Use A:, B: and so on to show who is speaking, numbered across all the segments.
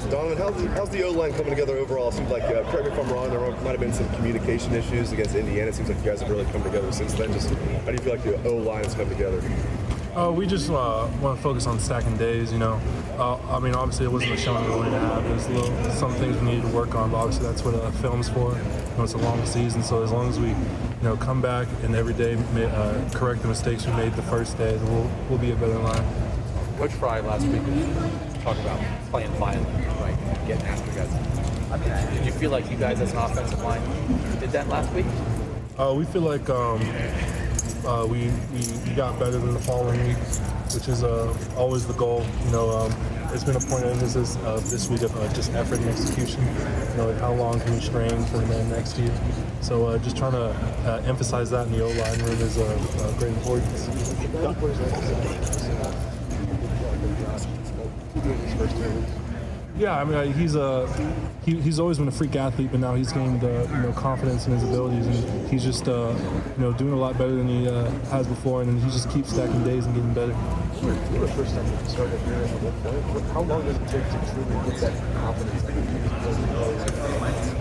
A: Donovan, how's the O-line coming together overall? It seems like, correct me if I'm wrong, there might have been some communication issues against Indiana. It seems like you guys have really come together since then. Just how do you feel like the O-line has come together?
B: We just want to focus on stacking days, you know. Obviously it wasn't a showing we wanted to have. There's some things we needed to work on, but obviously that's what film's for. You know, it's a long season, so as long as we, come back and every day correct the mistakes we made the first day, we'll be a better line.
C: Coach Fry last week was talking about playing violent, right, getting after guys. Did you feel like you guys as an offensive line did that last week?
B: We feel like we got better than the following week, which is always the goal. It's been a point of emphasis this week of just effort and execution. Like how long can you strain for the man next to you? So just trying to emphasize that in the O-line room is great importance. Yeah, he's always been a freak athlete, but now he's gained confidence in his abilities, and he's just doing a lot better than he has before, and then he just keeps stacking days and getting better.
A: You were the first time you started hearing at one point. How long does it take to truly get that confidence?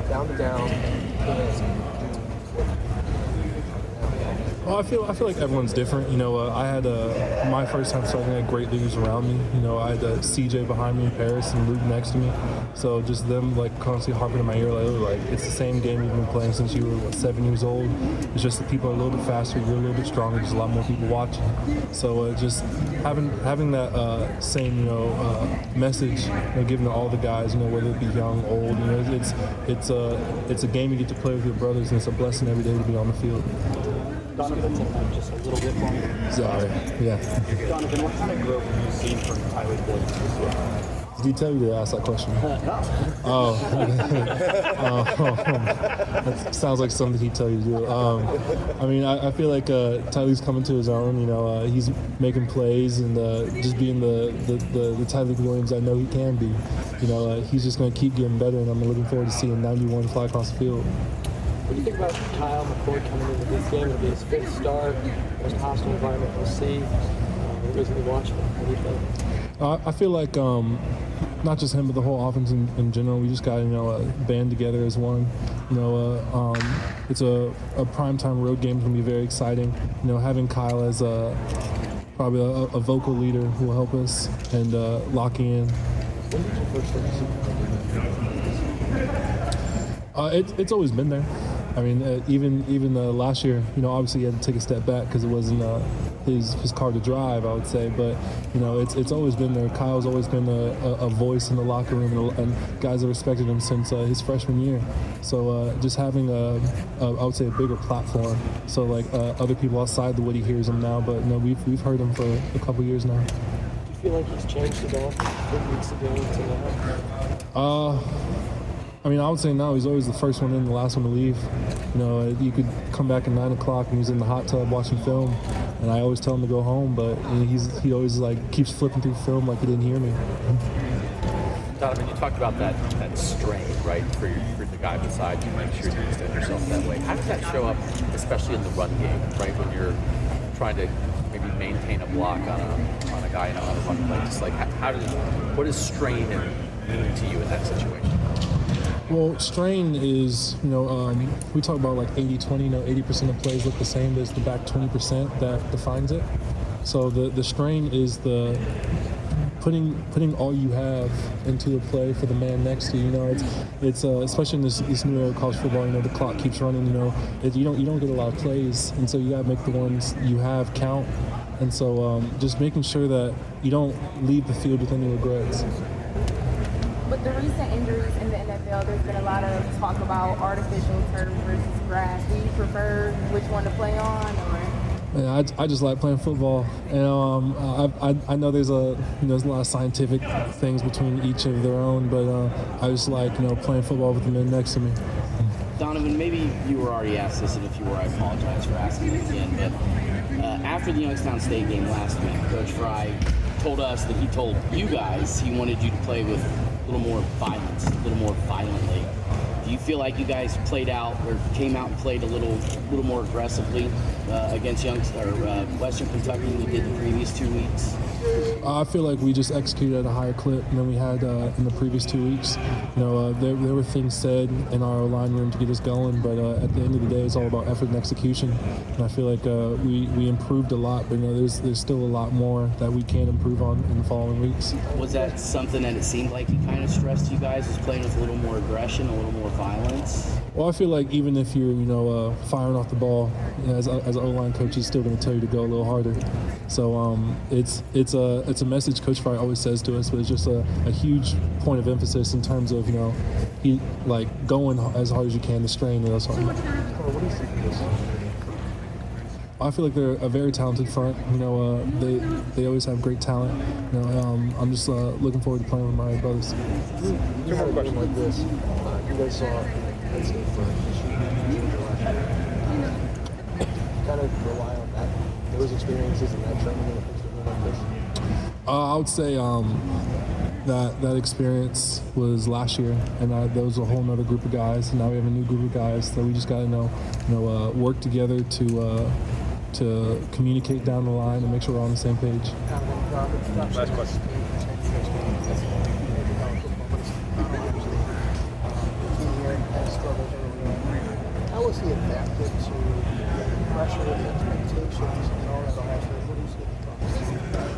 A: Down to down.
B: Well, I feel like everyone's different. I had my first time starting, I had great leaders around me. I had CJ behind me, Paris, and Luke next to me. So just them constantly harping in my ear, like it's the same game you've been playing since you were 7 years old. It's just that people are a little bit faster, you're a little bit stronger. There's a lot more people watching. So just having that same message, given to all the guys, whether it be young, old. It's a game you get to play with your brothers, and it's a blessing every day to be on the field.
D: Donovan, just a little bit more.
B: Sorry. Yeah.
D: Donovan, what kind of growth have you seen from Tyler Williams this year?
B: Did he tell you to ask that question? Oh. That sounds like something he'd tell you to do. I feel like Tyler's coming to his own. He's making plays and just being the Tyler Williams I know he can be. He's just going to keep getting better, and I'm looking forward to seeing 91 fly across the field.
D: What do you think about Kyle McCord coming into this game? It'll be his fifth start, most hostile environment we'll see. Who's going to be watching? What do you think?
B: I feel like not just him, but the whole offense in general. We just got band together as one. It's a primetime road game. It's going to be very exciting. Having Kyle as probably a vocal leader who will help us and locking in.
D: When did you first start to see
B: It's always been there. Even last year, obviously he had to take a step back because it wasn't his car to drive, I would say. But it's always been there. Kyle's always been a voice in the locker room, and guys have respected him since his freshman year. So just having I would say a bigger platform. So other people outside the Woody hears him now, but we've heard him for a couple years now.
D: Do you feel like he's changed at all from 3 weeks ago to now?
B: I would say no. He's always the first one in, the last one to leave. You could come back at 9 o'clock and he's in the hot tub watching film, and I always tell him to go home, but he always keeps flipping through film like he didn't hear me.
C: Donovan, you talked about that strain, right, for the guy beside you, make sure you extend yourself that way. How does that show up, especially in the run game, right, when you're trying to maybe maintain a block on a guy on a run play? Just what does strain mean to you in that situation?
B: Well, strain is, we talk about 80-20, 80% of plays look the same. There's the back 20% that defines it. So the strain is the putting all you have into the play for the man next to you. It's especially in this new era of college football, the clock keeps running, you don't get a lot of plays, and so you got to make the ones you have count. And so just making sure that you don't leave the field with any regrets.
E: With the recent injuries in the NFL, there's been a lot of talk about artificial turf versus grass. Do you prefer which one to play on, or?
B: Yeah, I just like playing football, and I know there's a lot of scientific things between each of their own, but I just like playing football with the men next to me.
F: Donovan, maybe you were already asked this, and if you were, I apologize for asking it again. But after the Youngstown State game last week, Coach Fry told us that he told you guys he wanted you to play with a little more violence, a little more violently. Do you feel like you guys played out or came out and played a little more aggressively against Western Kentucky than you did the previous 2 weeks?
B: I feel like we just executed at a higher clip than we had in the previous 2 weeks. There were things said in our line room to get us going, but at the end of the day, it's all about effort and execution. And I feel like we improved a lot, but there's still a lot more that we can improve on in the following weeks.
F: Was that something that it seemed like he kind of stressed you guys, was playing with a little more aggression, a little more violence?
B: Well, I feel like even if you're firing off the ball, as an O-line coach, he's still going to tell you to go a little harder. So it's a message Coach Fry always says to us, but it's just a huge point of emphasis in terms of he going as hard as you can to strain us. I feel like they're a very talented front. They always have great talent. I'm just looking forward to playing with my brothers.
G: You had a game like this. You guys saw kind of rely on those experiences and that training in a game like this.
B: I would say that experience was last year, and there was a whole other group of guys. And now we have a new group of guys that we just got to work together to communicate down the line and make sure we're on the same page.
G: Last question. How was he adapted to pressure and expectations and all that? What do you see?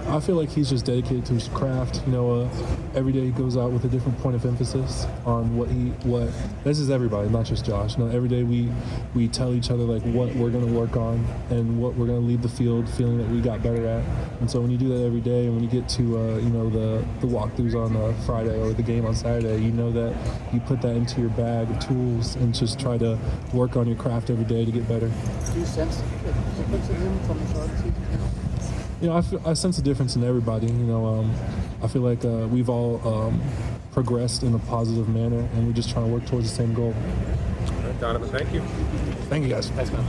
B: I feel like he's just dedicated to his craft. Every day he goes out with a different point of emphasis on what. This is everybody, not just Josh. Every day we tell each other what we're going to work on and what we're going to leave the field feeling that we got better at. And so when you do that every day, and when you get to the walkthroughs on Friday or the game on Saturday, you know that you put that into your bag of tools and just try to work on your craft every day to get better.
G: Do you sense the difference in him from the start of the season?
B: I sense a difference in everybody. I feel like we've all progressed in a positive manner, and we're just trying to work towards the same goal.
H: Donovan, thank you.
B: Thank you, guys.
C: Thanks, man.